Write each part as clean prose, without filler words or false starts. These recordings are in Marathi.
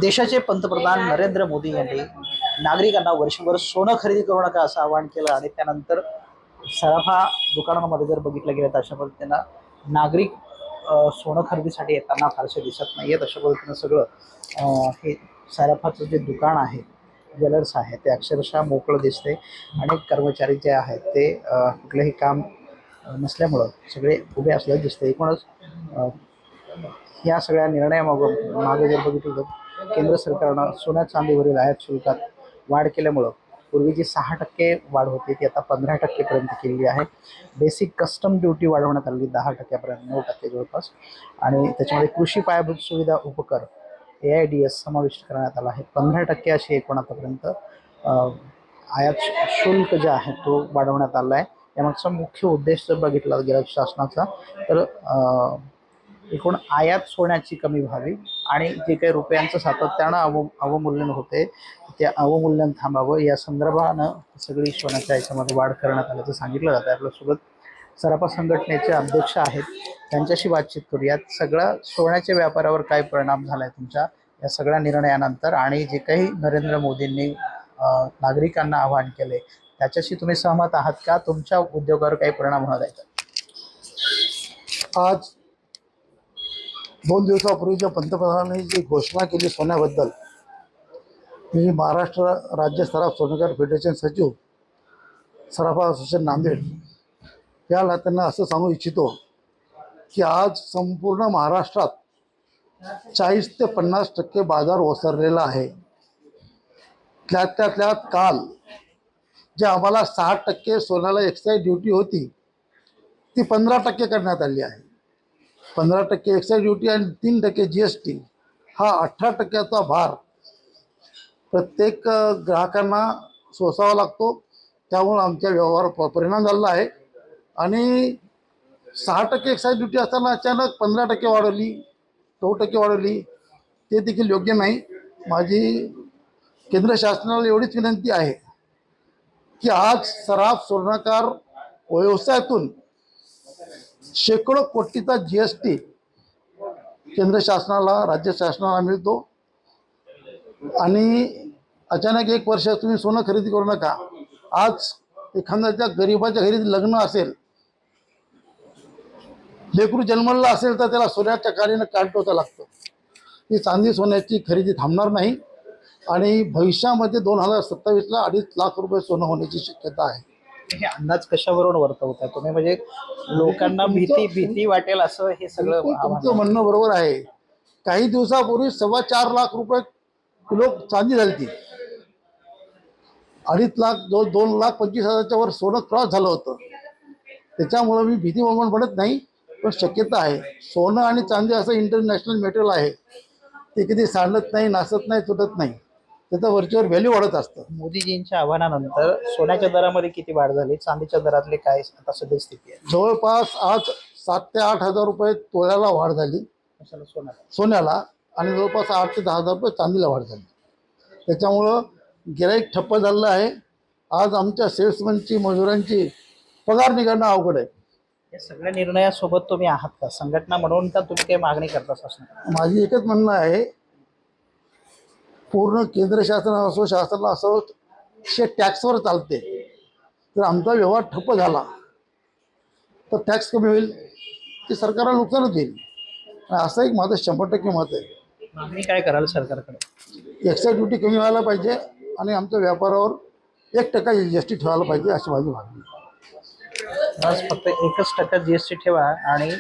देशाचे पंतप्रधान नरेंद्र मोदी यांनी नागरिकांना वर्षभर सोनं खरेदी करू नका असं आवाहन केलं आणि त्यानंतर सराफा दुकानांमध्ये जर बघितलं गेलं तर अशा पद्धतीनं नागरिक सोनं खरेदीसाठी येताना फारसे दिसत नाही आहेत. अशा पद्धतीनं सगळं हे सराफाचं जे दुकान आहे, ज्वेलर्स आहे, ते अक्षरशः मोकळं दिसते आणि कर्मचारी जे आहेत ते कुठलंही काम नसल्यामुळं सगळे उभे असल्याचं दिसते. एकूणच ह्या सगळ्या निर्णयामागे जर बघितलं तर केंद्र सरकारनं सोन्या चांदीवरील आयात शुल्कात वाढ केल्यामुळं पूर्वी जी 6% वाढ होती ती आता 15% पर्यंत केलेली आहे. बेसिक कस्टम ड्युटी वाढवण्यात आलेली 10% 9% जवळपास आणि त्याच्यामध्ये कृषी पायाभूत सुविधा उपकर AIDS समाविष्ट करण्यात आला आहे. 15% अशी एकूण आतापर्यंत आयात शुल्क जे आहे तो वाढवण्यात आला आहे. यामागचा मुख्य उद्देश जर बघितला गेला शासनाचा तर एकूण आयात सोन्याची कमी व्हावी आणि जे काही रुपयांचं सातत्यानं अवमूल्यन होते ते अवमूल्यन थांबावं या संदर्भानं सगळी सोन्याच्या याच्यामध्ये वाढ करण्यात आल्याचं सांगितलं जातं. आपल्यासोबत सराफा संघटनेचे अध्यक्ष आहेत, त्यांच्याशी बातचीत करूयात. सगळा सोन्याच्या व्यापारावर काय परिणाम झाला आहे तुमच्या या सगळ्या निर्णयानंतर आणि जे काही नरेंद्र मोदींनी नागरिकांना आवाहन केले त्याच्याशी तुम्ही सहमत आहात का? तुमच्या उद्योगावर काही परिणाम होणार आहे? आज 2 दिवसापूर्वीच्या पंतप्रधानांनी जी घोषणा केली सोन्याबद्दल, मी महाराष्ट्र राज्य सराफ सोनेकर फेडरेशन सचिव सराफा असोसिएशन नांदेड याला त्यांना असं सांगू इच्छितो की आज संपूर्ण महाराष्ट्रात 40 ते 50% बाजार ओसरलेला आहे. त्यात काल जे आम्हाला 6% सोन्याला एक्साईज ड्युटी होती ती 15% करण्यात आली आहे. 15% एक्साईज ड्युटी आणि 3% GST हा 18%चा भार प्रत्येक ग्राहकांना सोसावा लागतो. त्यामुळे आमच्या व्यवहारावर परिणाम झालेला आहे आणि 6% एक्साईज ड्युटी असताना अचानक 15% वाढवली, 9% वाढवली, ते देखील योग्य नाही. माझी केंद्र शासनाला एवढीच विनंती आहे की आज सराफ सोनाकार व्यवसायातून शेकडो कोटीचा GST केंद्र शासनाला, राज्य शासनाला मिळतो आणि अचानक 1 वर्ष तुम्ही सोनं खरेदी करू नका. आज एखाद्याच्या गरीबाच्या घरी लग्न असेल, लेकरू जन्मला असेल तर त्याला सोन्याच्या काडीनं काढता लागतं. ही चांदी सोन्याची खरेदी थांबणार नाही आणि भविष्यामध्ये 2027ला 2.5 लाख रुपये सोनं होण्याची शक्यता आहे. हे अंदाज कशावरून वर्तवताय तुम्ही? म्हणजे लोकांना भीती वाटेल असं हे सगळं? तुमचं म्हणणं बरोबर आहे. काही दिवसापूर्वी 4.25 लाख रुपये किलो चांदी झाली ती. 2.5 लाख 2,25,000च्या वर सोनं क्रॉस झालं होतं. त्याच्यामुळं मी भीती पडत नाही, पण शक्यता आहे. सोनं आणि चांदी असं इंटरनॅशनल मेटेरियल आहे, ते कधी सांडत नाही, नासत नाही, तुटत नाही. त्याचं वरचीवर व्हॅल्यू वाढत असतं. मोदीजींच्या आव्हानानंतर सोन्याच्या दरामध्ये किती वाढ झाली? चांदीच्या दरातले काय आता सध्या स्थिती आहे? जवळपास आज 7,000 ते 8,000 रुपये तोळ्याला वाढ झाली सोन्याला आणि जवळपास 8,000 ते 10,000 रुपये चांदीला वाढ झाली. त्याच्यामुळं गिराईक ठप्प झालेलं आहे. आज आमच्या सेल्समनची, मजुरांची पगार निघणं अवघड आहे. या सगळ्या निर्णयासोबत तुम्ही आहात का संघटना म्हणून? का तुम्ही काही मागणी करता असणार? माझी एकच म्हणणं आहे, पूर्ण केंद्र शासन असो, शासनाला असो, टॅक्सवर चालते. जर आमचा व्यवहार ठप्प झाला तर टॅक्स कमी होईल, ते सरकारला नुकसानच होईल. असं एक माझं 100% मत आहे. मागणी काय कराल सरकारकडे? एक्साईज ड्युटी कमी व्हायला पाहिजे आणि आमच्या व्यापारावर 1% GST ठेवायला पाहिजे, अशी माझी मागणी. आज फक्त 1% GST ठेवा आणि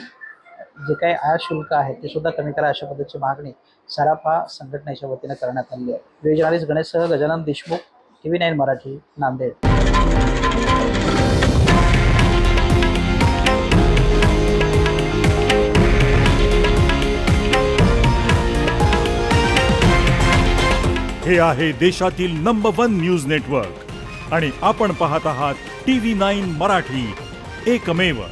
जे काही आयात शुल्क आहे ते सुद्धा कमी करा, अशा पद्धतीची मागणी सराफा संघटनेच्या वतीनं करण्यात आली आहे. व्हिडिओ जर्नलिस्ट गणेशसह गजानन देशमुख, TV9 मराठी, नांदेड. हे आहे देशातील नंबर 1 न्यूज नेटवर्क आणि आपण पाहत आहात TV9 मराठी, एकमेव.